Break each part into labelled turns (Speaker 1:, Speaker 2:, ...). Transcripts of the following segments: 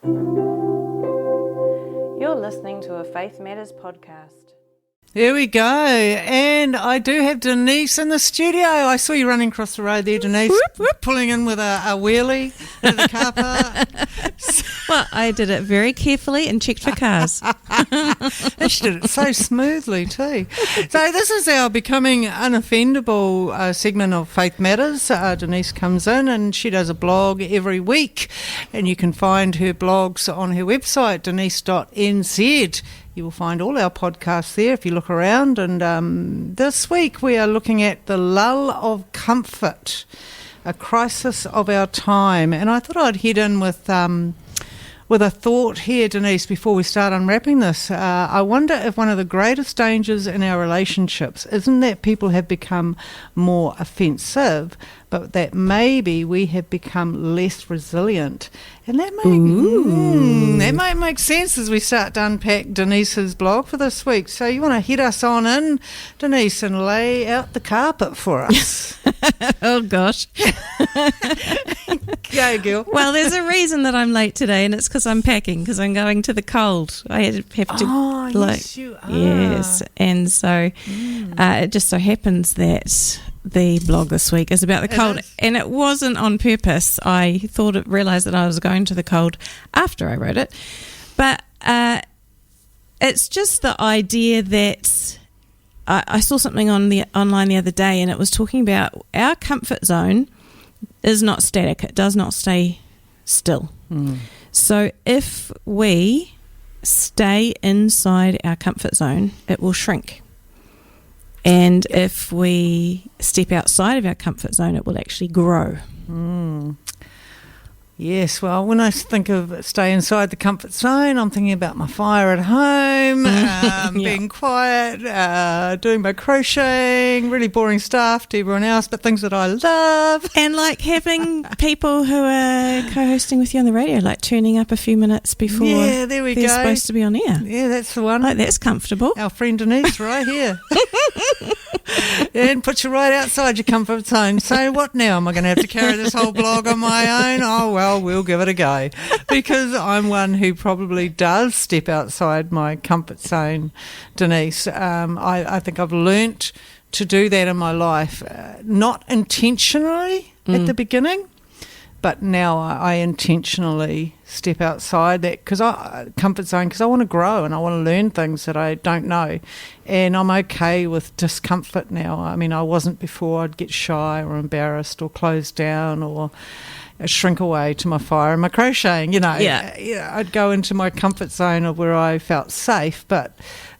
Speaker 1: You're listening to a Faith Matters podcast.
Speaker 2: There we go. And I do have Denise in the studio. I saw you running across the road there, Denise, pulling in with a wheelie at the car park.
Speaker 3: Well, I did it very carefully and checked for cars.
Speaker 2: She did it so smoothly too. So this is our Becoming Unoffendable segment of Faith Matters. Denise comes in and she does a blog every week, and you can find her blogs on her website, denise.nz. You will find all our podcasts there if you look around. And this week we are looking at the lull of comfort, a crisis of our time. And I thought I'd head in with a thought here, Denise, before we start unwrapping this. I wonder if one of the greatest dangers in our relationships isn't that people have become more offensive, but that maybe we have become less resilient. And that might make sense as we start to unpack Denise's blog for this week. So you want to head us on in, Denise, and lay out the carpet for us.
Speaker 3: Oh, gosh.
Speaker 2: Go, girl.
Speaker 3: Well, there's a reason that I'm late today, and it's because I'm packing, because I'm going to the cold. I have to...
Speaker 2: Oh, yes, you are.
Speaker 3: Yes, and so it just so happens that the blog this week is about the cold, and it wasn't on purpose. I realised that I was going to the cold after I wrote it, but it's just the idea that I saw something online the other day, and it was talking about our comfort zone is not static. It does not stay still. So if we stay inside our comfort zone, it will shrink. And if we step outside of our comfort zone, it will actually grow.
Speaker 2: Yes, well, when I think of stay inside the comfort zone, I'm thinking about my fire at home, being quiet, doing my crocheting, really boring stuff to everyone else, but things that I love.
Speaker 3: And like having people who are co-hosting with you on the radio, like turning up a few minutes before they're supposed to be on air.
Speaker 2: Yeah, that's the one.
Speaker 3: Like, that's comfortable.
Speaker 2: Our friend Denise right here. And put you right outside your comfort zone. So what now? Am I going to have to carry this whole blog on my own? Oh, well, we'll give it a go. Because I'm one who probably does step outside my comfort zone, Denise. I think I've learnt to do that in my life. Not intentionally at the beginning, but now I intentionally step outside that comfort zone because I want to grow and I want to learn things that I don't know. And I'm okay with discomfort now. I mean, I wasn't before. I'd get shy or embarrassed or close down or shrink away to my fire and my crocheting, Yeah, I'd go into my comfort zone of where I felt safe. But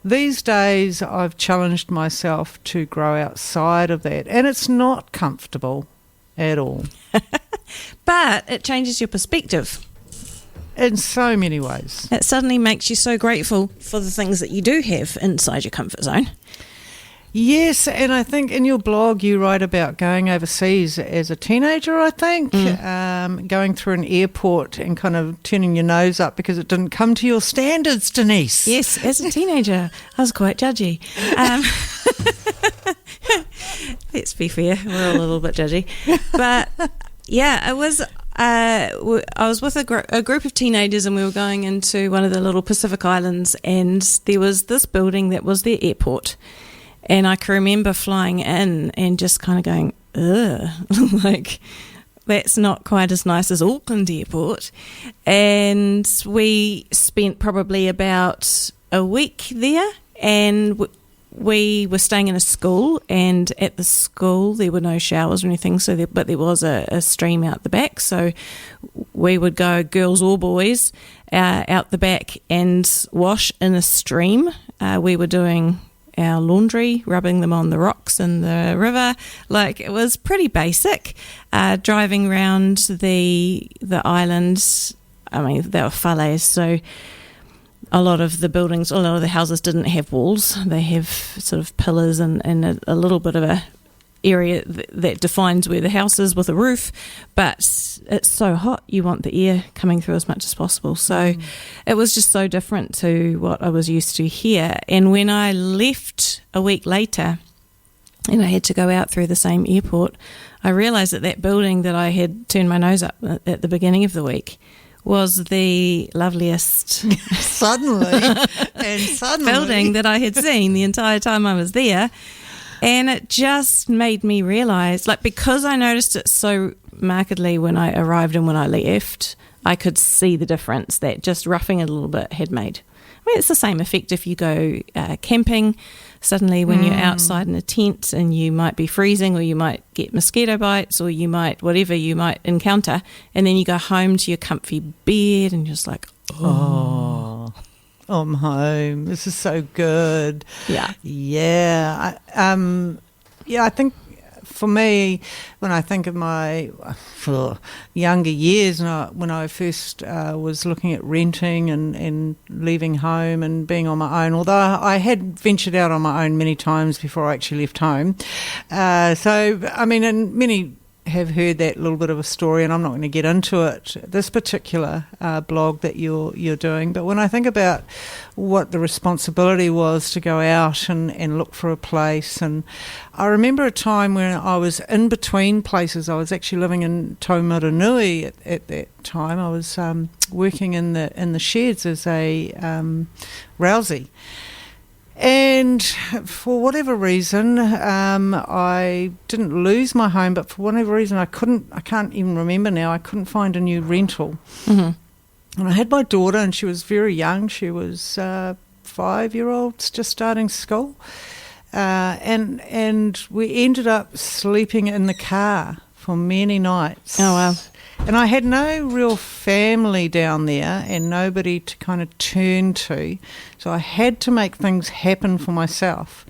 Speaker 2: these days I've challenged myself to grow outside of that. And it's not comfortable at all.
Speaker 3: But it changes your perspective.
Speaker 2: In so many ways.
Speaker 3: It suddenly makes you so grateful for the things that you do have inside your comfort zone.
Speaker 2: Yes, and I think in your blog you write about going overseas as a teenager, I think, going through an airport and kind of turning your nose up because it didn't come to your standards, Denise.
Speaker 3: Yes, as a teenager, I was quite judgy. Let's be fair, we're all a little bit judgy. But yeah, it was... I was with a group of teenagers and we were going into one of the little Pacific islands, and there was this building that was their airport, and I can remember flying in and just kind of going, ugh, like that's not quite as nice as Auckland Airport. And we spent probably about a week there, and we were staying in a school, and at the school there were no showers or anything, but there was a stream out the back, so we would go, girls or boys, out the back and wash in a stream. We were doing our laundry, rubbing them on the rocks in the river. Like, it was pretty basic. Driving around the islands, I mean, they were falaise, so a lot of the houses didn't have walls. They have sort of pillars and a little bit of a area that defines where the house is with a roof, but it's so hot you want the air coming through as much as possible. So it was just so different to what I was used to here. And when I left a week later and I had to go out through the same airport, I realised that building that I had turned my nose up at the beginning of the week was the loveliest
Speaker 2: suddenly
Speaker 3: building that I had seen the entire time I was there. And it just made me realise, like, because I noticed it so markedly when I arrived and when I left, I could see the difference that just roughing it a little bit had made. I mean, it's the same effect if you go camping. Suddenly when you're outside in a tent and you might be freezing, or you might get mosquito bites, or you might, whatever you might encounter, and then you go home to your comfy bed and you're just like, oh,
Speaker 2: I'm home. This is so good.
Speaker 3: Yeah.
Speaker 2: Yeah. I think for me, when I think of my younger years, when I first was looking at renting and leaving home and being on my own, although I had ventured out on my own many times before I actually left home. And many have heard that little bit of a story, and I'm not going to get into it, this particular blog that you're doing. But when I think about what the responsibility was to go out and look for a place, and I remember a time when I was in between places. I was actually living in Taumaranui at that time. I was working in the sheds as a rousey. And for whatever reason, I didn't lose my home, but for whatever reason, I can't even remember now, I couldn't find a new rental. Mm-hmm. And I had my daughter, and she was very young. She was 5-year-old, just starting school. And we ended up sleeping in the car for many nights.
Speaker 3: Oh, wow.
Speaker 2: And I had no real family down there and nobody to kind of turn to. So I had to make things happen for myself.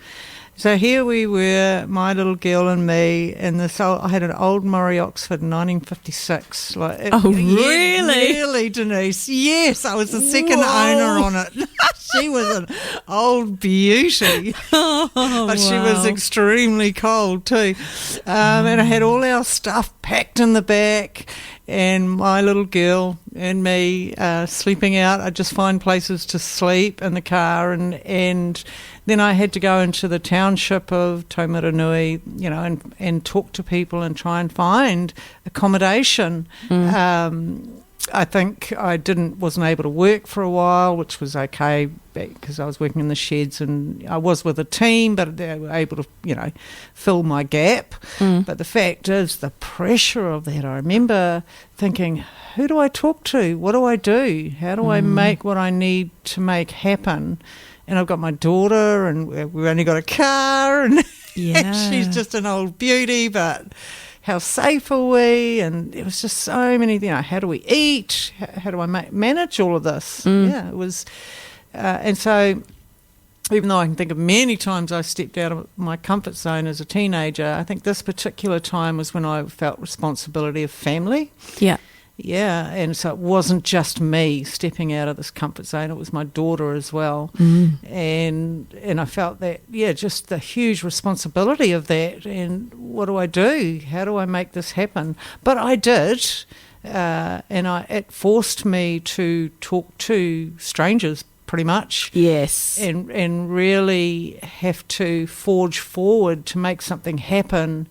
Speaker 2: So here we were, my little girl and me, and I had an old Maree Oxford 1956.
Speaker 3: Really?
Speaker 2: Really, Denise. Yes, I was the second owner on it. She was an old beauty, but she was extremely cold too. And I had all our stuff packed in the back, and my little girl and me sleeping out. I'd just find places to sleep in the car, and then I had to go into the township of Taumaranui, and talk to people and try and find accommodation. I think I wasn't able to work for a while, which was okay because I was working in the sheds and I was with a team, but they were able to, fill my gap. But the fact is, the pressure of that, I remember thinking, who do I talk to? What do I do? How do I make what I need to make happen? And I've got my daughter, and we've only got a car, and she's just an old beauty, but how safe are we? And it was just so many, how do we eat? How do I manage all of this? Yeah, it was, and so even though I can think of many times I stepped out of my comfort zone as a teenager, I think this particular time was when I felt responsibility of family. Yeah. Yeah, and so it wasn't just me stepping out of this comfort zone, it was my daughter as well. And I felt that, just the huge responsibility of that, and what do I do? How do I make this happen? But I did, and it forced me to talk to strangers pretty much.
Speaker 3: Yes.
Speaker 2: And really have to forge forward to make something happen.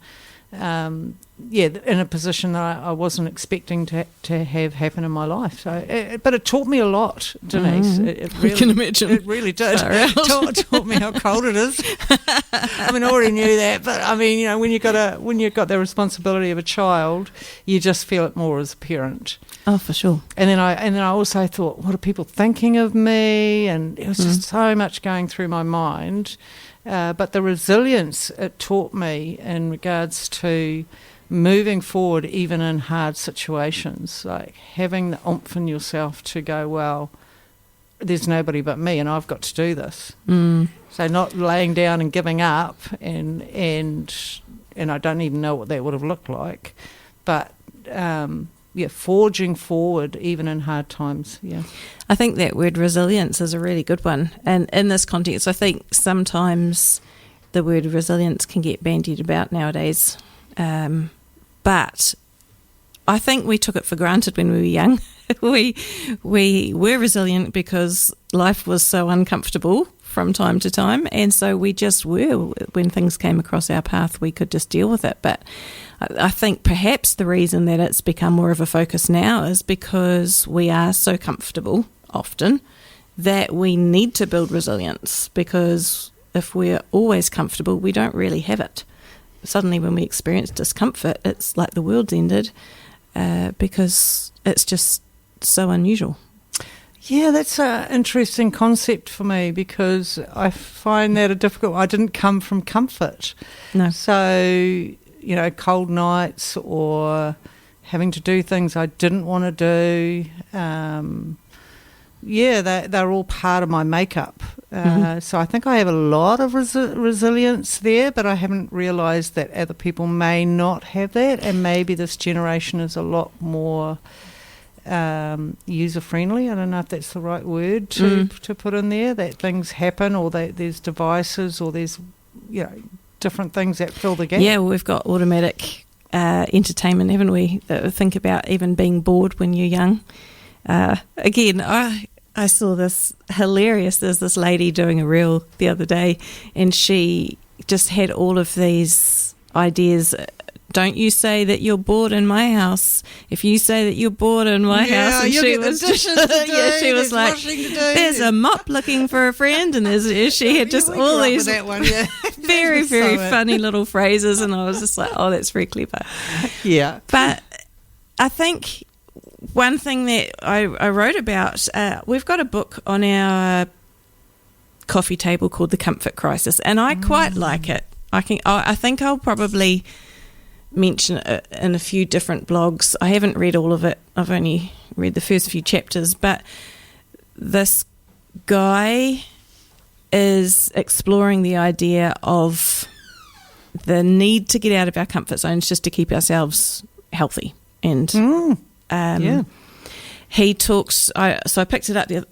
Speaker 2: In a position that I wasn't expecting to have happen in my life. So, but it taught me a lot, Denise. It really,
Speaker 3: I can imagine.
Speaker 2: It really did. Taught me how cold it is. I already knew that, but when you've got the responsibility of a child, you just feel it more as a parent.
Speaker 3: Oh, for sure.
Speaker 2: And then I also thought, what are people thinking of me? And it was just so much going through my mind. But the resilience it taught me in regards to moving forward even in hard situations, like having the oomph in yourself to go, well, there's nobody but me and I've got to do this. So not laying down and giving up, and I don't even know what that would have looked like, but forging forward even in hard times.
Speaker 3: I think that word resilience is a really good one, and in this context I think sometimes the word resilience can get bandied about nowadays, but I think we took it for granted when we were young. we were resilient because life was so uncomfortable from time to time, and so we just were. When things came across our path, we could just deal with it. But I think perhaps the reason that it's become more of a focus now is because we are so comfortable often that we need to build resilience, because if we're always comfortable, we don't really have it. Suddenly when we experience discomfort, it's like the world's ended, because it's just so unusual.
Speaker 2: Yeah, that's an interesting concept for me, because I find that a difficult. I didn't come from comfort.
Speaker 3: No.
Speaker 2: So, cold nights or having to do things I didn't want to do, they're all part of my makeup. So I think I have a lot of resilience there, but I haven't realised that other people may not have that, and maybe this generation is a lot more user-friendly. I don't know if that's the right word to put in there, that things happen, or that there's devices, or there's different things that fill the gap.
Speaker 3: Yeah, well, we've got automatic entertainment, haven't we? That think about even being bored when you're young. Again, I saw this hilarious. There's this lady doing a reel the other day, and she just had all of these ideas. Don't you say that you're bored in my house. If you say that you're bored in my house, and she was she was like, "There's a mop looking for a friend," and she had just all these
Speaker 2: that one,
Speaker 3: very funny little phrases, and I was just like, "Oh, that's very clever."
Speaker 2: Yeah,
Speaker 3: but I think one thing that I wrote about, we've got a book on our coffee table called The Comfort Crisis, and I quite like it. I think I'll probably mention it in a few different blogs. I haven't read all of it. I've only read the first few chapters, but this guy is exploring the idea of the need to get out of our comfort zones just to keep ourselves healthy. And he talks. So I picked it up. I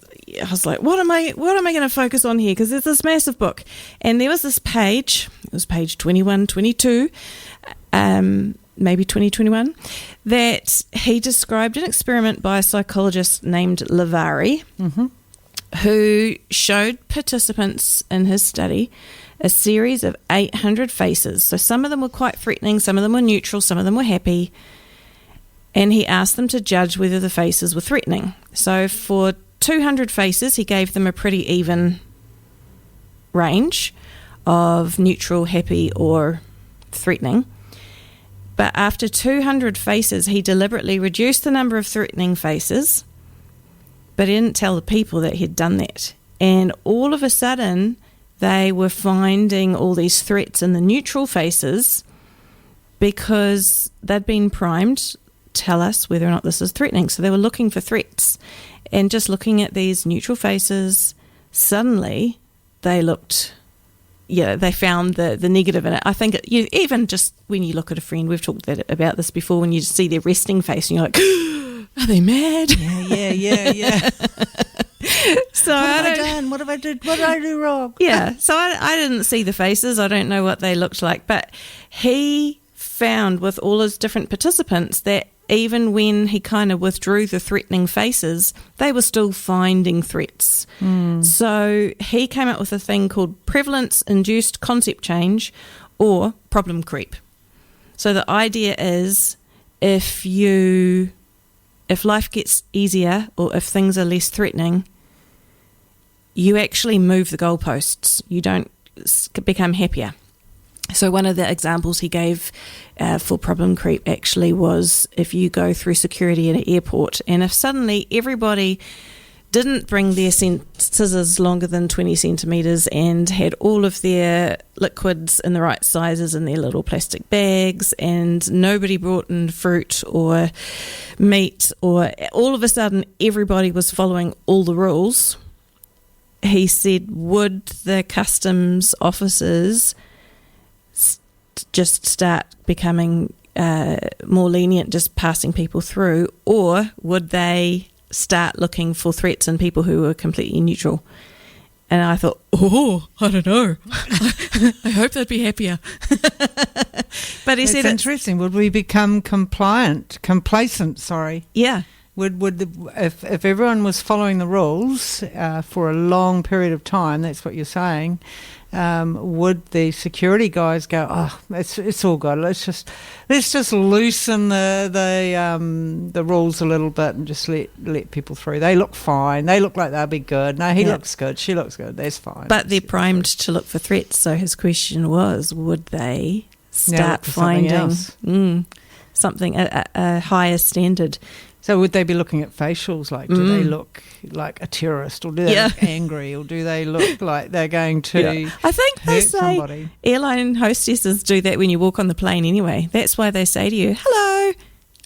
Speaker 3: was like, what am I going to focus on here? Because there's this massive book, and there was this page. It was page 21, 22. Maybe 2021, that he described an experiment by a psychologist named Lavari, who showed participants in his study a series of 800 faces. So some of them were quite threatening, some of them were neutral, some of them were happy, and he asked them to judge whether the faces were threatening. So for 200 faces, he gave them a pretty even range of neutral, happy, or threatening. But after 200 faces, he deliberately reduced the number of threatening faces, but he didn't tell the people that he'd done that. And all of a sudden, they were finding all these threats in the neutral faces because they'd been primed, tell us whether or not this is threatening. So they were looking for threats. And just looking at these neutral faces, suddenly they looked... they found the negative in it. I think even just when you look at a friend, we've talked about this before, when you see their resting face and you're like, are they mad?
Speaker 2: Yeah.
Speaker 3: So
Speaker 2: what have I done? What have I did? What did I do wrong?
Speaker 3: Yeah, so I didn't see the faces. I don't know what they looked like. But he found with all his different participants that even when he kind of withdrew the threatening faces, they were still finding threats. So he came up with a thing called prevalence-induced concept change, or problem creep. So the idea is if life gets easier, or if things are less threatening, you actually move the goalposts. You don't become happier. So one of the examples he gave for problem creep actually was if you go through security at an airport, and if suddenly everybody didn't bring their scissors longer than 20 centimetres and had all of their liquids in the right sizes in their little plastic bags, and nobody brought in fruit or meat, or all of a sudden everybody was following all the rules, he said, would the customs officers just start becoming more lenient, just passing people through, or would they start looking for threats in people who were completely neutral? And I thought, I don't know. I hope they'd be happier. But he said,
Speaker 2: interesting. Would we become complacent? Sorry.
Speaker 3: Yeah.
Speaker 2: If everyone was following the rules for a long period of time, that's what you're saying, would the security guys go, oh, it's all good, let's just loosen the rules a little bit and just let people through. They look fine. They look like they'll be good. No, he looks good. She looks good. That's fine.
Speaker 3: But they're primed to look for threats. So his question was, would they start finding something a higher standard?
Speaker 2: So would they be looking at facials? Like, do they look like a terrorist, or do they look angry, or do they look like they're going to
Speaker 3: I think they say
Speaker 2: somebody?
Speaker 3: Airline hostesses do that when you walk on the plane anyway. That's why they say to you, hello.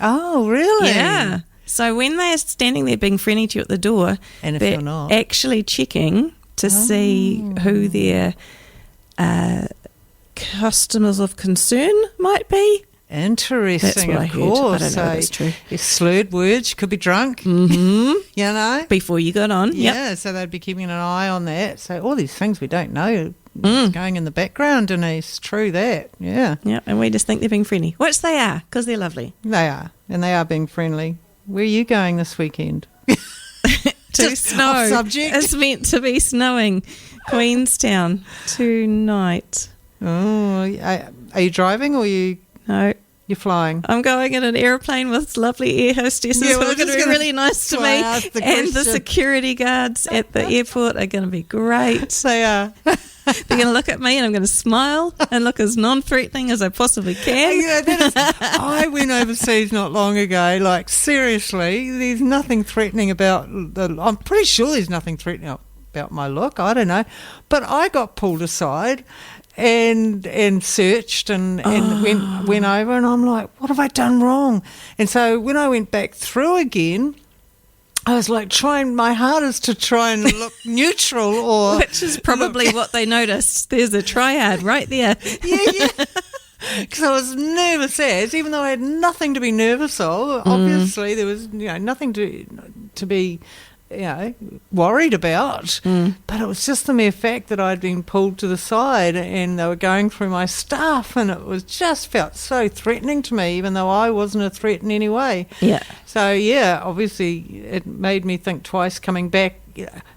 Speaker 2: Oh, really?
Speaker 3: Yeah. So when they're standing there being friendly to you at the door,
Speaker 2: and if
Speaker 3: they're
Speaker 2: you're not,
Speaker 3: actually checking to see who their customers of concern might be.
Speaker 2: Interesting,
Speaker 3: That's what
Speaker 2: of
Speaker 3: I heard.
Speaker 2: course.
Speaker 3: I don't know if that's true.
Speaker 2: It's slurred words, could be drunk, you know.
Speaker 3: Before you got on,
Speaker 2: Yeah, so they'd be keeping an eye on that. So all these things we don't know is going in the background, Denise. True that, yeah.
Speaker 3: Yeah, and we just think they're being friendly, which they are, because they're lovely.
Speaker 2: They are, and they are being friendly. Where are you going this weekend?
Speaker 3: To
Speaker 2: Just
Speaker 3: snow.
Speaker 2: off subject.
Speaker 3: It's meant to be snowing. Queenstown tonight.
Speaker 2: Oh, are you driving or you're flying?
Speaker 3: I'm going in an airplane with lovely air hostesses
Speaker 2: Yeah,
Speaker 3: who
Speaker 2: well,
Speaker 3: are going to be really nice to me.
Speaker 2: ask the
Speaker 3: And the
Speaker 2: question.
Speaker 3: security guards at the airport are going to be great.
Speaker 2: They are.
Speaker 3: They're going to look at me and I'm going to smile and look as non-threatening as I possibly can.
Speaker 2: Yeah, I went overseas not long ago. Like, seriously, there's nothing threatening about I'm pretty sure there's nothing threatening about my look. I don't know. But I got pulled aside and searched and went over, and I'm like, what have I done wrong? And so when I went back through again, I was like trying my hardest to try and look neutral, or
Speaker 3: Which is probably what they noticed. There's a triad right there.
Speaker 2: yeah. Because I was nervous as, even though I had nothing to be nervous of. Obviously, there was nothing to be worried about. But it was just the mere fact that I'd been pulled to the side and they were going through my stuff, and it was just felt so threatening to me, even though I wasn't a threat in any way.
Speaker 3: Yeah.
Speaker 2: So yeah, obviously it made me think twice coming back.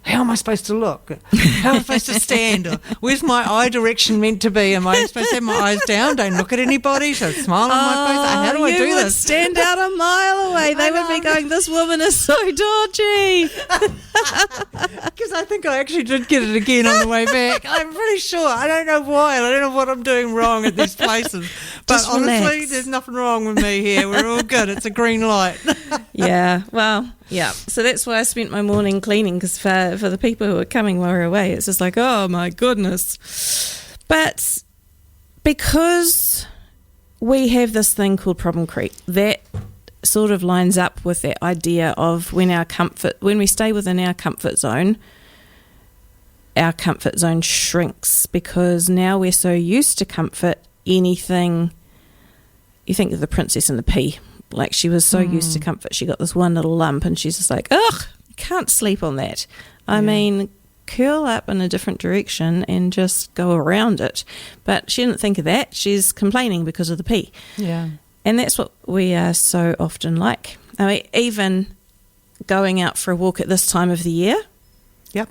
Speaker 2: How am I supposed to look? How am I supposed to stand? Or where's my eye direction meant to be? Am I supposed to have my eyes down? Don't look at anybody. So smile on my face. How do I do
Speaker 3: You would
Speaker 2: this?
Speaker 3: stand out a mile away. They would be going, this woman is so dodgy.
Speaker 2: Because I think I actually did get it again on the way back. I'm pretty sure. I don't know why. I don't know what I'm doing wrong at these places. But
Speaker 3: Just
Speaker 2: honestly,
Speaker 3: relax.
Speaker 2: there's nothing wrong with me here. We're all good. It's a green light.
Speaker 3: Yeah, well, yeah. So that's why I spent my morning cleaning, because for the people who are coming while we're away, it's just like, oh my goodness. But because we have this thing called Problem Creep, that sort of lines up with that idea of when we stay within our comfort zone shrinks, because now we're so used to comfort, anything, you think of the Princess and the Pea. Like, she was so used to comfort, she got this one little lump and she's just like, ugh, can't sleep on that. I mean, curl up in a different direction and just go around it. But she didn't think of that. She's complaining because of the pea.
Speaker 2: Yeah.
Speaker 3: And that's what we are so often like. I mean, even going out for a walk at this time of the year,
Speaker 2: Yep.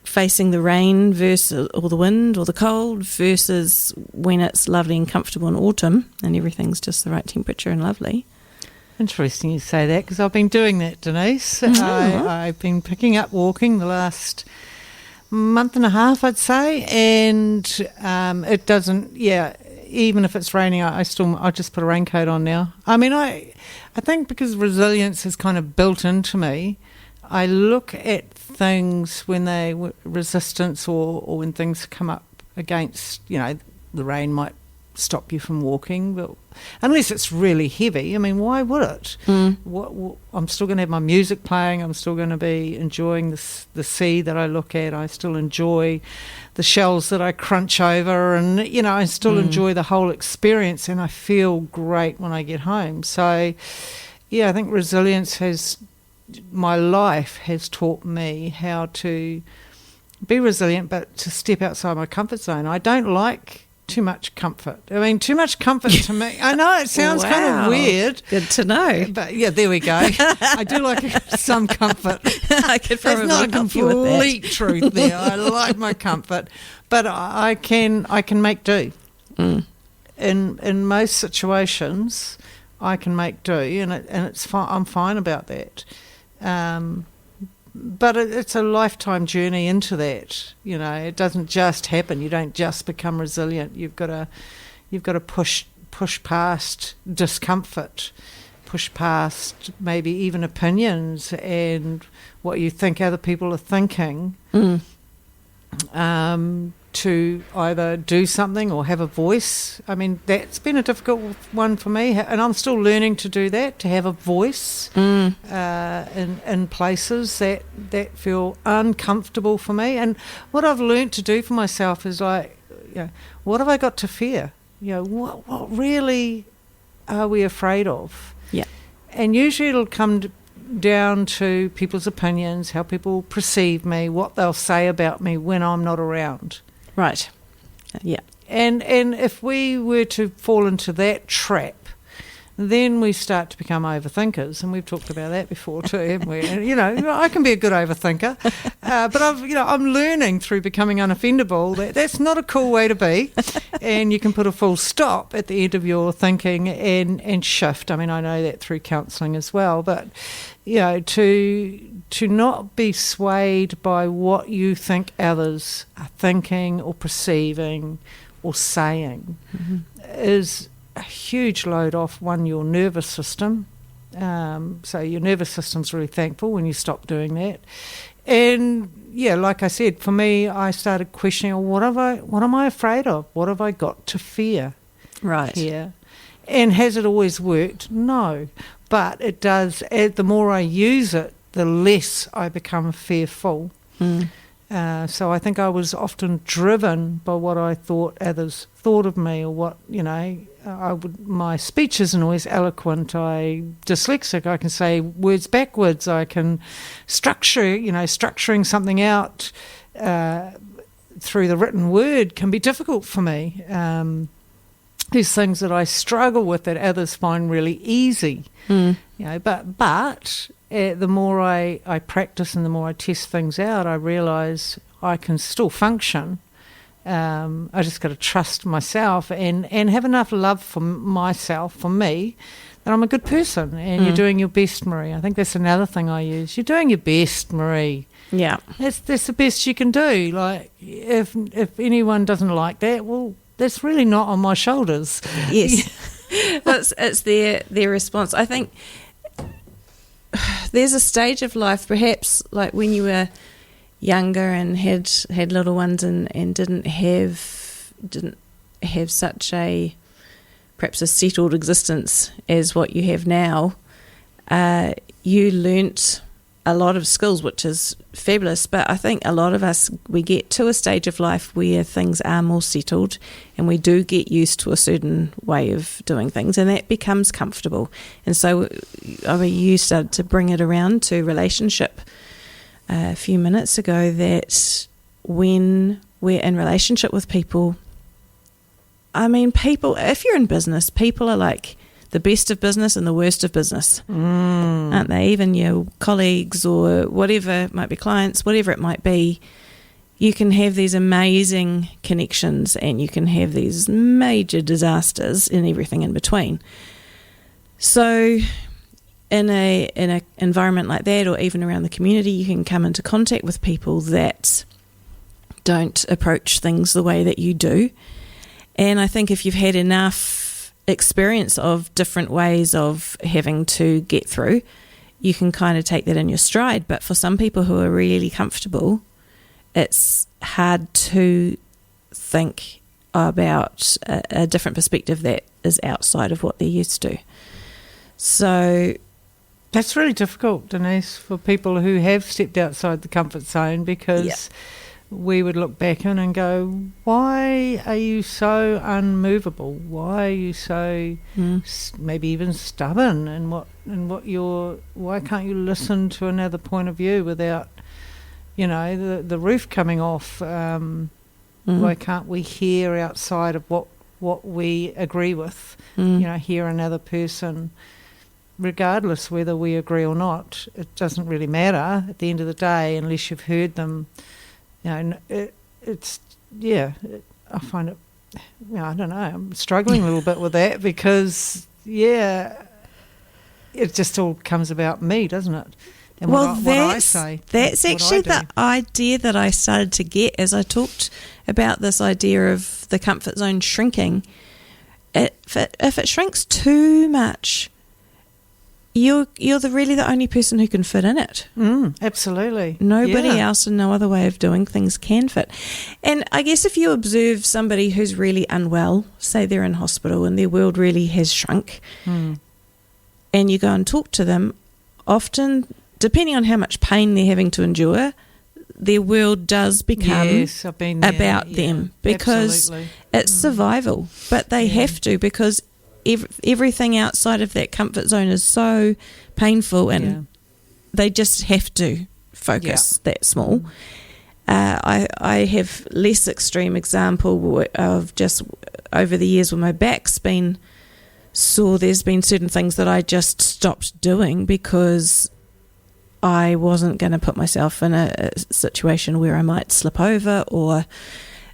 Speaker 3: facing the rain versus or the wind or the cold versus when it's lovely and comfortable in autumn and everything's just the right temperature and lovely.
Speaker 2: Interesting you say that, because I've been doing that, Denise. I've been picking up walking the last month and a half, I'd say, and it doesn't, even if it's raining, I just put a raincoat on now. I mean, I think because resilience is kind of built into me, I look at things when they resistance or when things come up against, the rain might stop you from walking, but unless it's really heavy, I mean, why would it? I'm still going to have my music playing. I'm still going to be enjoying the sea that I look at. I still enjoy the shells that I crunch over, and I still enjoy the whole experience, and I feel great when I get home. So I think resilience my life has taught me how to be resilient, but to step outside my comfort zone. I don't like too much comfort. I mean, too much comfort to me. I know it sounds kind of weird.
Speaker 3: Good to know.
Speaker 2: But yeah, there we go. I do like some comfort.
Speaker 3: I could probably
Speaker 2: That's not a
Speaker 3: help you with that.
Speaker 2: complete truth there. I like my comfort, but I can make do. In most situations, I can make do, and it's fine. I'm fine about that. But it's a lifetime journey into that. You know, it doesn't just happen. You don't just become resilient. You've got to push past discomfort, push past maybe even opinions and what you think other people are thinking, to either do something or have a voice. I mean, that's been a difficult one for me, and I'm still learning to do that, to have a voice in places that feel uncomfortable for me. And what I've learned to do for myself is like, you know, what have I got to fear? You know, what really are we afraid of?
Speaker 3: Yeah.
Speaker 2: And usually it'll come down to people's opinions, how people perceive me, what they'll say about me when I'm not around.
Speaker 3: Right. Yeah.
Speaker 2: And if we were to fall into that trap, then we start to become overthinkers, and we've talked about that before too, haven't we? And, you know, I can be a good overthinker, but I'm learning through becoming unoffendable that that's not a cool way to be, and you can put a full stop at the end of your thinking and shift. I mean, I know that through counselling as well, but you know, to not be swayed by what you think others are thinking or perceiving or saying is a huge load off your nervous system. So your nervous system's really thankful when you stop doing that. And yeah, like I said, for me, I started questioning, what am I afraid of? What have I got to fear?
Speaker 3: Right.
Speaker 2: Here? And has it always worked? No. But it does, the more I use it, the less I become fearful. So I think I was often driven by what I thought others thought of me, or what, you know, my speech isn't always eloquent. I'm dyslexic. I can say words backwards. I can structuring something out through the written word can be difficult for me. There's things that I struggle with that others find really easy. You know, but the more I practice and the more I test things out, I realise I can still function. I just got to trust myself and have enough love for myself, for me, that I'm a good person. And you're doing your best, Maree. I think that's another thing I use. You're doing your best, Maree.
Speaker 3: Yeah.
Speaker 2: That's the best you can do. Like, if anyone doesn't like that, well, that's really not on my shoulders.
Speaker 3: Yes. It's their response. I think there's a stage of life, perhaps like when you were younger and had little ones and didn't have such perhaps a settled existence as what you have now. You learnt a lot of skills, which is fabulous, but I think a lot of us, we get to a stage of life where things are more settled and we do get used to a certain way of doing things, and that becomes comfortable. And so, I mean, you started to bring it around to relationship a few minutes ago, that when we're in relationship with people, I mean, people, if you're in business, people are like the best of business and the worst of business, aren't they? Even your colleagues or whatever, it might be clients, whatever it might be, you can have these amazing connections and you can have these major disasters and everything in between. So in a environment like that, or even around the community, you can come into contact with people that don't approach things the way that you do. And I think if you've had enough experience of different ways of having to get through, you can kind of take that in your stride. But for some people who are really comfortable, it's hard to think about a different perspective that is outside of what they're used to. So
Speaker 2: that's really difficult, Denise, for people who have stepped outside the comfort zone, because we would look back in and go, why are you so unmovable? Why are you so maybe even stubborn? And why can't you listen to another point of view without, you know, the roof coming off? Why can't we hear outside of what we agree with? Hear another person, regardless whether we agree or not. It doesn't really matter at the end of the day unless you've heard them. I find it, I don't know, I'm struggling a little bit with that because, it just all comes about me, doesn't it? And what I say.
Speaker 3: That's actually the idea that I started to get as I talked about this idea of the comfort zone shrinking. If it shrinks too much, you're really the only person who can fit in it.
Speaker 2: Absolutely.
Speaker 3: Nobody else and no other way of doing things can fit. And I guess if you observe somebody who's really unwell, say they're in hospital and their world really has shrunk, and you go and talk to them, often, depending on how much pain they're having to endure, their world does become about them because it's survival. But they have to, because everything outside of that comfort zone is so painful, and they just have to focus that small. I have less extreme example of just over the years when my back's been sore, there's been certain things that I just stopped doing because I wasn't going to put myself in a situation where I might slip over or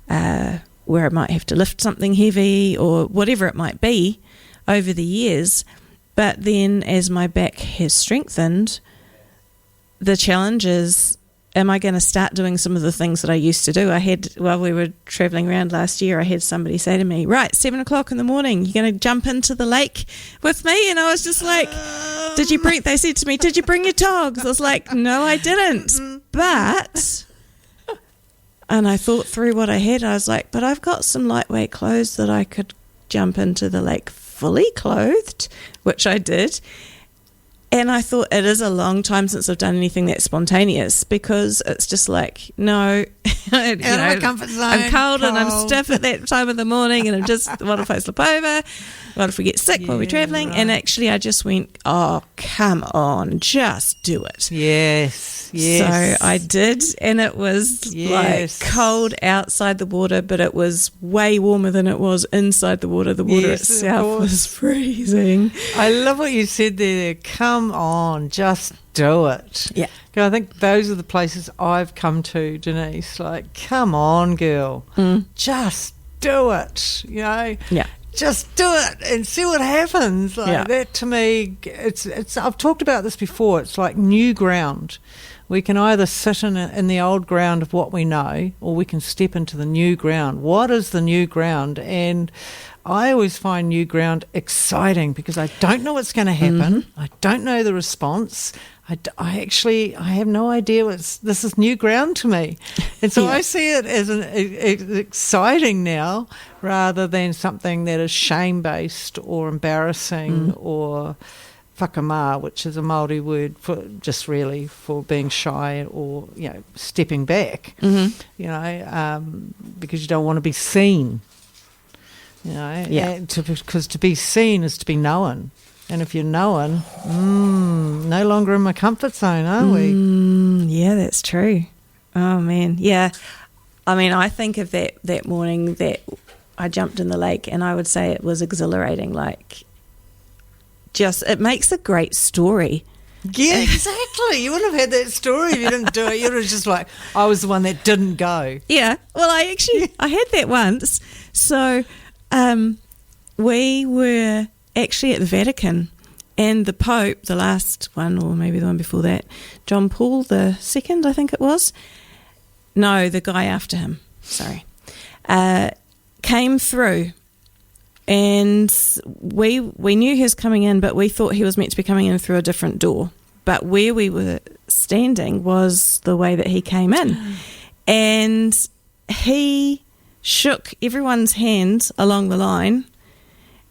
Speaker 3: where I might have to lift something heavy or whatever it might be over the years. But then as my back has strengthened, the challenge is, am I going to start doing some of the things that I used to do? While we were travelling around last year, I had somebody say to me, right, 7 o'clock in the morning, you're going to jump into the lake with me? And I was just like, they said to me, did you bring your togs? I was like, no, I didn't. But, and I thought through what I had. I was like, but I've got some lightweight clothes that I could jump into the lake fully clothed, which I did. And I thought, it is a long time since I've done anything that spontaneous, because it's just like, no,
Speaker 2: out of my comfort zone.
Speaker 3: I'm cold and I'm stiff at that time of the morning, and I'm just, what if I slip over? What if we get sick while we're travelling? Right. And actually I just went, oh, come on, just do it.
Speaker 2: Yes.
Speaker 3: So I did, and it was like cold outside the water, but it was way warmer than it was inside the water. The water itself was freezing.
Speaker 2: I love what you said there. Come on, just do it.
Speaker 3: Yeah.
Speaker 2: I think those are the places I've come to, Denise. Like, come on, girl. Just do it, Yeah. Just do it and see what happens. That to me, it's. I've talked about this before. It's like new ground. We can either sit in the old ground of what we know, or we can step into the new ground. What is the new ground? And I always find new ground exciting because I don't know what's going to happen. I don't know the response. I have no idea this is new ground to me. And so I see it as exciting now, rather than something that is shame-based or embarrassing or whakama, which is a Māori word for just really for being shy or, stepping back, because you don't want to be seen, because to be seen is to be known. And if you're known, no longer in my comfort zone, are we?
Speaker 3: Yeah, that's true. Oh, man. Yeah. I mean, I think of that morning that I jumped in the lake, and I would say it was exhilarating. It makes a great story.
Speaker 2: Yeah, exactly. You wouldn't have had that story if you didn't do it. You'd have just like, I was the one that didn't go.
Speaker 3: Yeah. Well, I had that once. So we were actually at the Vatican, and the Pope, the last one, or maybe the one before that, John Paul II, I think it was. No, the guy after him, sorry, came through, and we knew he was coming in, but we thought he was meant to be coming in through a different door. But where we were standing was the way that he came in, and he shook everyone's hands along the line.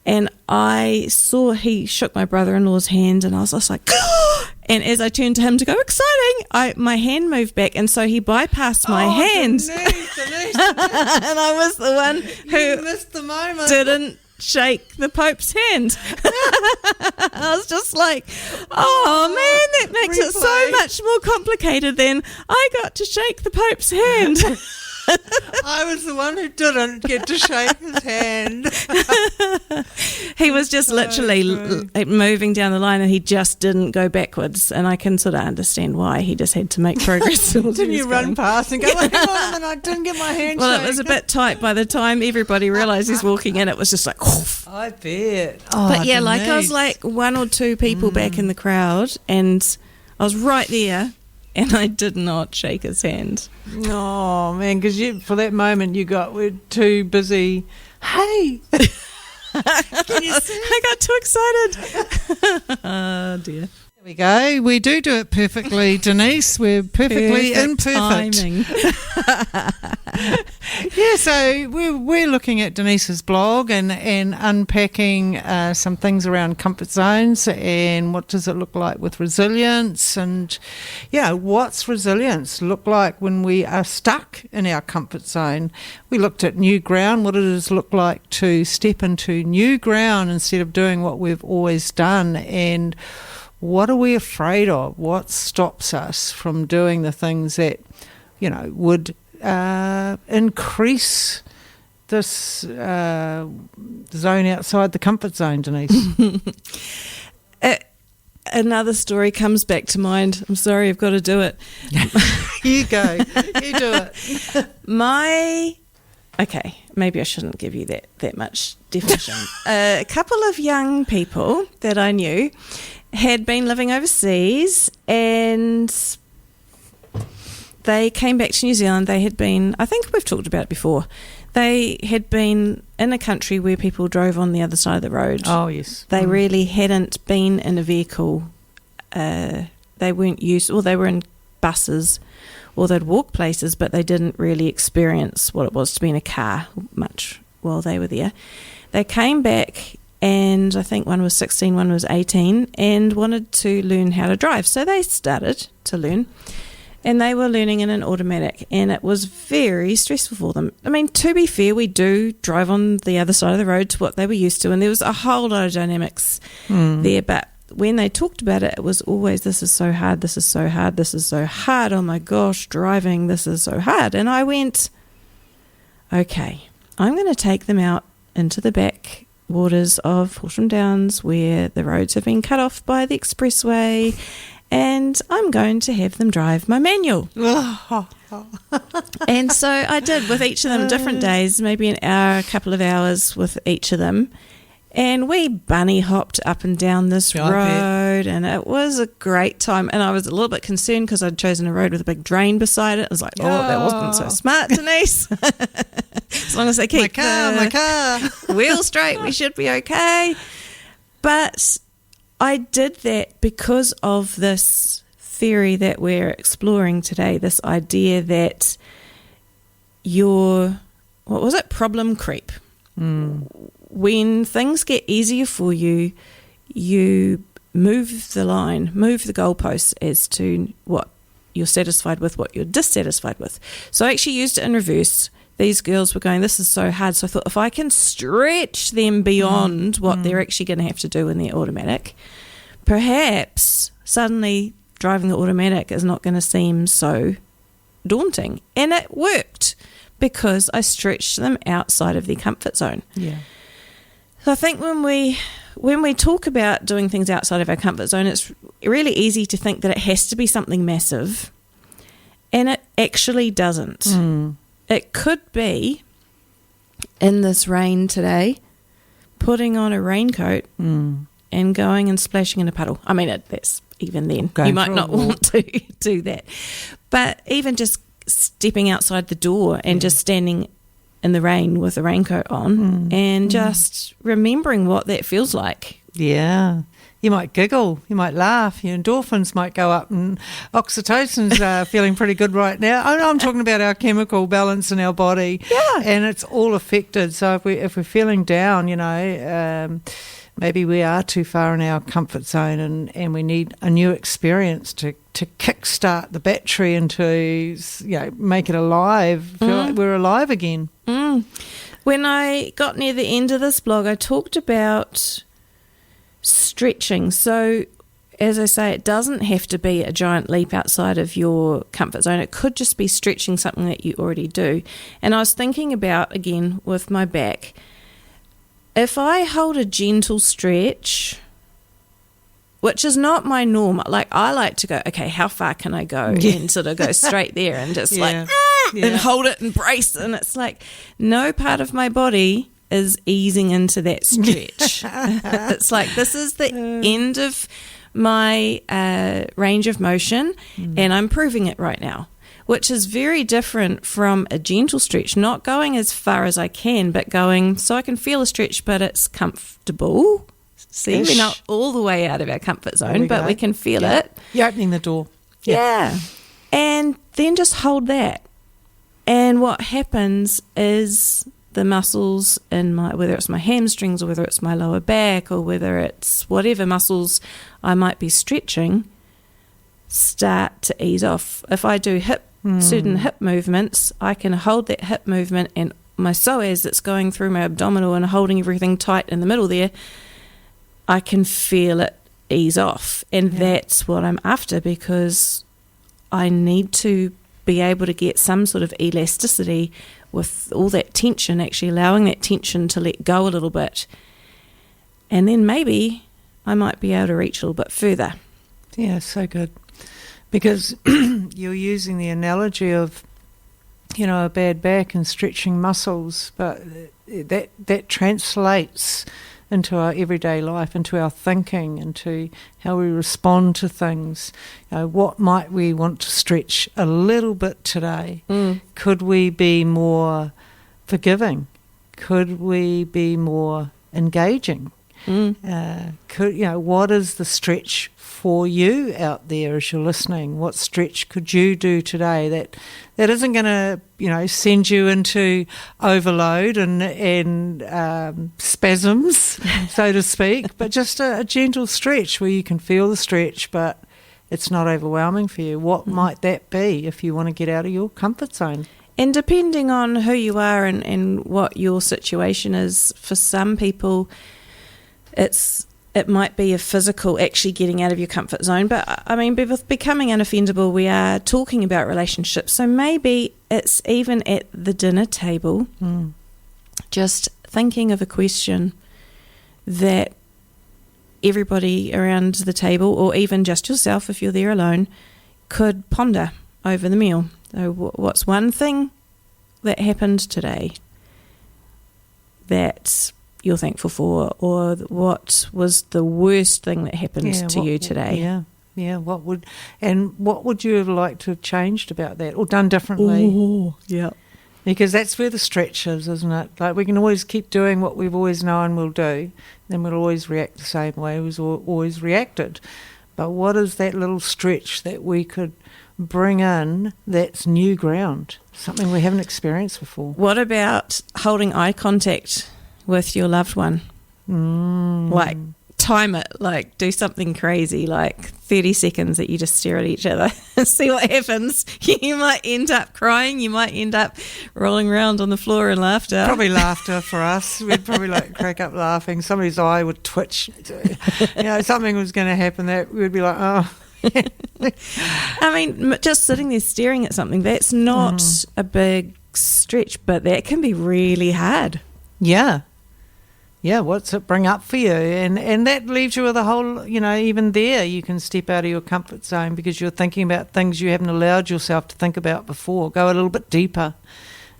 Speaker 3: And I saw he shook my brother-in-law's hand, and I was just like, and as I turned to him to go, exciting, my hand moved back, and so he bypassed my hand.
Speaker 2: Denise.
Speaker 3: And I was the one who
Speaker 2: missed the moment.
Speaker 3: Didn't shake the Pope's hand. I was just like, oh man, that makes it so much more complicated than I got to shake the Pope's hand.
Speaker 2: I was the one who didn't get to shake his hand.
Speaker 3: He was just literally moving down the line, and he just didn't go backwards. And I can sort of understand why. He just had to make progress.
Speaker 2: Didn't you run past and go, well, hang on a minute, I didn't get my hand
Speaker 3: Well,
Speaker 2: shaken.
Speaker 3: it was a bit tight by the time everybody realised he's walking in. It was just like, oof.
Speaker 2: I bet.
Speaker 3: But yeah, like I was like one or two people back in the crowd, and I was right there, and I did not shake his hand.
Speaker 2: Oh, man, because for that moment we're too busy. Hey! Can you see?
Speaker 3: I got too excited. Oh, dear.
Speaker 2: There we go. We do it perfectly, Denise. We're perfectly imperfect.
Speaker 3: Timing.
Speaker 2: Yeah, so we're looking at Denise's blog and unpacking some things around comfort zones and what does it look like with resilience, and what's resilience look like when we are stuck in our comfort zone. We looked at new ground, what it does look like to step into new ground instead of doing what we've always done, and what are we afraid of? What stops us from doing the things that, would increase this zone outside the comfort zone, Denise?
Speaker 3: Another story comes back to mind. I'm sorry, I've got to do it.
Speaker 2: You go. You do it.
Speaker 3: Okay, maybe I shouldn't give you that much definition. A couple of young people that I knew had been living overseas, and they came back to New Zealand. They had been, I think we've talked about it before, they had been in a country where people drove on the other side of the road.
Speaker 2: Oh, yes.
Speaker 3: They really hadn't been in a vehicle. They weren't used, or they were in buses, or they'd walk places, but they didn't really experience what it was to be in a car much while they were there. They came back, and I think one was 16, one was 18, and wanted to learn how to drive. So they started to learn, and they were learning in an automatic, and it was very stressful for them. I mean, to be fair, we do drive on the other side of the road to what they were used to, and there was a whole lot of dynamics there, but when they talked about it, it was always, this is so hard, this is so hard, this is so hard, oh my gosh, driving, this is so hard. And I went, okay, I'm going to take them out into the back waters of Horsham Downs where the roads have been cut off by the expressway, and I'm going to have them drive my manual. And so I did with each of them, different days, maybe an hour, a couple of hours with each of them. And we bunny hopped up and down this road, and it was a great time. And I was a little bit concerned because I'd chosen a road with a big drain beside it. I was like, oh, that wasn't so smart, Denise. As long as they keep
Speaker 2: my car
Speaker 3: wheel straight, we should be okay. But I did that because of this theory that we're exploring today, this idea that problem creep. When things get easier for you, you move the line, move the goalposts as to what you're satisfied with, what you're dissatisfied with. So I actually used it in reverse. These girls were going, this is so hard. So I thought, if I can stretch them beyond what they're actually going to have to do in their automatic, perhaps suddenly driving the automatic is not going to seem so daunting. And it worked because I stretched them outside of their comfort zone.
Speaker 2: Yeah.
Speaker 3: So I think when we talk about doing things outside of our comfort zone, it's really easy to think that it has to be something massive, and it actually doesn't. It could be, in this rain today, putting on a raincoat and going and splashing in a puddle. I mean, that's even then. You might not want to do that. But even just stepping outside the door and just standing in the rain with a raincoat on and just remembering what that feels like.
Speaker 2: Yeah. You might giggle, you might laugh, your endorphins might go up, and oxytocin's feeling pretty good right now. I'm talking about our chemical balance in our body, and it's all affected. So if we're feeling down, maybe we are too far in our comfort zone, and we need a new experience to kickstart the battery and to make it alive, feel like we're alive again.
Speaker 3: When I got near the end of this blog, I talked about stretching. So as I say, it doesn't have to be a giant leap outside of your comfort zone. It could just be stretching something that you already do. And I was thinking about, again, with my back, if I hold a gentle stretch, which is not my norm, like I like to go, okay, how far can I go? And sort of go straight there and just and hold it and brace. And it's like no part of my body is easing into that stretch. It's like this is the end of my range of motion, and I'm proving it right now, which is very different from a gentle stretch, not going as far as I can, but going so I can feel a stretch, but it's comfortable. See, we're not all the way out of our comfort zone, but we can feel it.
Speaker 2: You're opening the door.
Speaker 3: Yeah. And then just hold that. And what happens is the muscles in my, whether it's my hamstrings or whether it's my lower back or whether it's whatever muscles I might be stretching, start to ease off. If I do certain hip movements, I can hold that hip movement and my psoas that's going through my abdominal and holding everything tight in the middle there, I can feel it ease off. And that's what I'm after, because I need to be able to get some sort of elasticity with all that tension, actually allowing that tension to let go a little bit. And then maybe I might be able to reach a little bit further.
Speaker 2: Yeah, so good. Because you're using the analogy of, a bad back and stretching muscles, but that translates into our everyday life, into our thinking, into how we respond to things. What might we want to stretch a little bit today? Could we be more forgiving? Could we be more engaging? What is the stretch for you out there as you're listening? What stretch could you do today that isn't going to send you into overload and spasms, so to speak, but just a gentle stretch where you can feel the stretch, but it's not overwhelming for you? What might that be if you want to get out of your comfort zone?
Speaker 3: And depending on who you are and what your situation is, for some people it might be a physical, actually getting out of your comfort zone. But I mean, with becoming unoffendable, we are talking about relationships. So maybe it's even at the dinner table, just thinking of a question that everybody around the table, or even just yourself if you're there alone, could ponder over the meal. So what's one thing that happened today that you're thankful for, or what was the worst thing that happened to you today? What
Speaker 2: would you have liked to have changed about that or done differently? Because that's where the stretch is, isn't it? Like, we can always keep doing what we've always known we'll do, then we'll always react the same way we've always reacted. But what is that little stretch that we could bring in that's new ground, something we haven't experienced before?
Speaker 3: What about holding eye contact with your loved one? Like, time it, like do something crazy, like 30 seconds that you just stare at each other and see what happens. You might end up crying, you might end up rolling around on the floor in laughter.
Speaker 2: Probably laughter for us. We'd probably crack up laughing. Somebody's eye would twitch. Something was going to happen that we'd be like, oh.
Speaker 3: I mean, just sitting there staring at something, that's not a big stretch, but that can be really hard.
Speaker 2: Yeah, what's it bring up for you? And that leaves you with a whole, even there you can step out of your comfort zone because you're thinking about things you haven't allowed yourself to think about before. Go a little bit deeper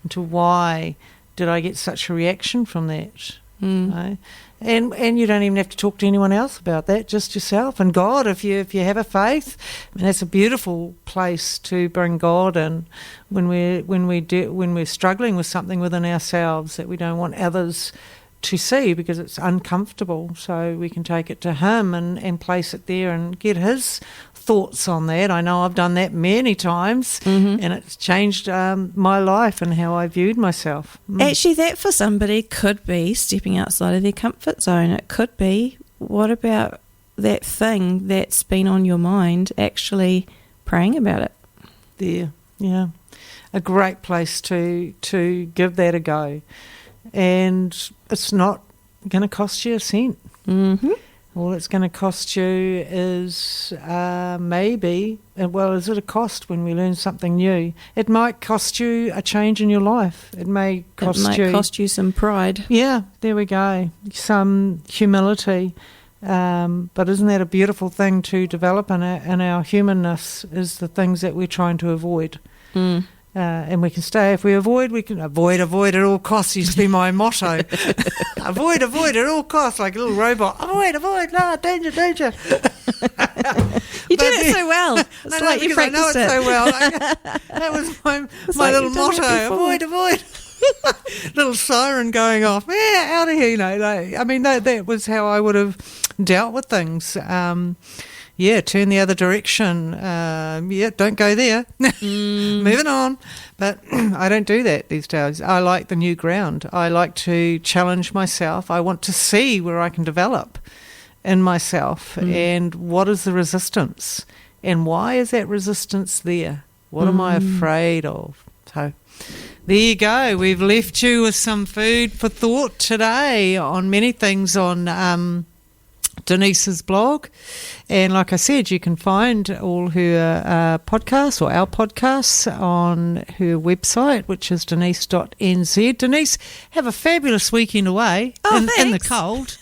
Speaker 2: into why did I get such a reaction from that? Right? And you don't even have to talk to anyone else about that, just yourself and God. If you have a faith, I mean, that's a beautiful place to bring God in when we're struggling with something within ourselves that we don't want others to see because it's uncomfortable. So we can take it to Him and place it there and get His thoughts on that. I know I've done that many times, and it's changed my life and how I viewed myself.
Speaker 3: Actually, that for somebody could be stepping outside of their comfort zone. It could be, what about that thing that's been on your mind, actually praying about it?
Speaker 2: There, yeah. A great place to give that a go. And it's not going to cost you a cent. All it's going to cost you is maybe, well, is it a cost when we learn something new? It might cost you a change in your life. It may cost
Speaker 3: you some pride.
Speaker 2: Yeah, there we go. Some humility. But isn't that a beautiful thing to develop in our humanness, is the things that we're trying to avoid. And we can stay. If we avoid, we can avoid at all costs used to be my motto. avoid at all costs, like a little robot. Avoid, no, danger.
Speaker 3: You did it so well. It's like you practiced it.
Speaker 2: So well. That was my little motto. Avoid. Little siren going off. Yeah, out of here, that was how I would have dealt with things. Turn the other direction. Don't go there. Moving on. But I don't do that these days. I like the new ground. I like to challenge myself. I want to see where I can develop in myself and what is the resistance and why is that resistance there? What am I afraid of? So there you go. We've left you with some food for thought today on many things on Denise's blog, and like I said, you can find all her podcasts or our podcasts on her website, which is denise.nz. Denise, have a fabulous weekend away in the cold.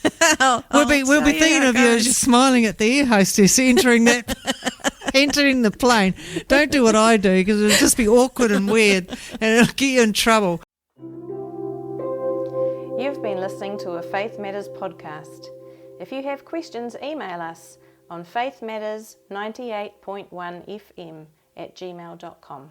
Speaker 2: We'll be thinking of you as you're smiling at the air hostess entering the plane. Don't do what I do, because it'll just be awkward and weird and it'll get you in trouble.
Speaker 1: You've been listening to a Faith Matters podcast. If you have questions, email us on faithmatters98.1fm@gmail.com.